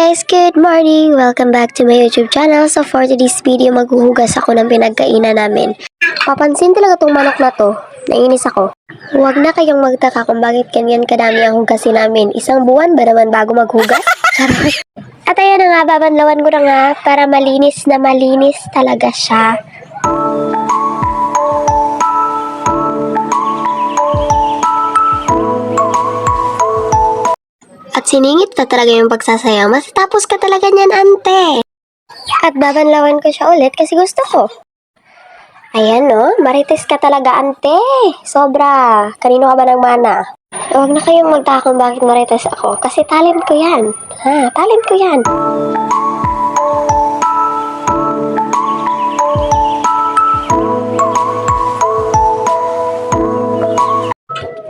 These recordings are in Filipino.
guys! Good morning! Welcome back to my YouTube channel. So for today's video, maghuhugas ako ng pinagkainan namin. Papansin talaga tong manok na to. Nainis ako. Huwag na kayong magtaka kung bakit ganyan kadami ang hugasin namin. Isang buwan ba naman bago maghugas? Charot! At ayan na nga, babanlawan ko na nga para malinis na malinis talaga siya. At siningit na talaga yung pagsasayaw. Masatapos ka talaga niyan, ante. At babanlawan ko siya ulit kasi gusto ko. Ayan, no? Marites ka talaga, ante. Sobra. Kanino ka ba ng mana? Huwag na kayong magtaka kung bakit marites ako. Kasi talent ko yan. Ha? Talent ko yan.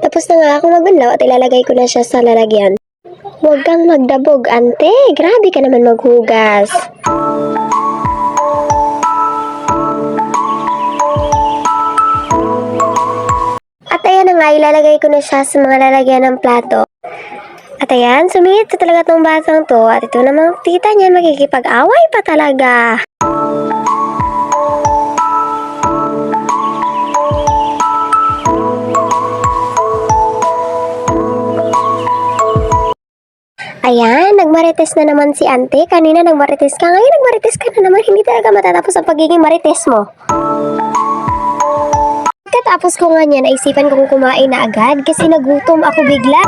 Tapos na nga ako magbanlaw at ilalagay ko na siya sa lalagyan. Huwag kang magdabog, ante. Grabe ka naman maghugas. At ayan na nga, ilalagay ko na siya sa mga lalagyan ng plato. At ayan, sumingit na talaga tong batang to. At ito namang tita niya, makikipag-away pa talaga. Ayan, nagmarites na naman si ante. Kanina nagmarites ka, ngayon nagmarites ka na naman. Hindi talaga matatapos ang pagiging marites mo. Katapos ko nga niya, naisipan kong kumain na agad kasi nagutom ako bigla.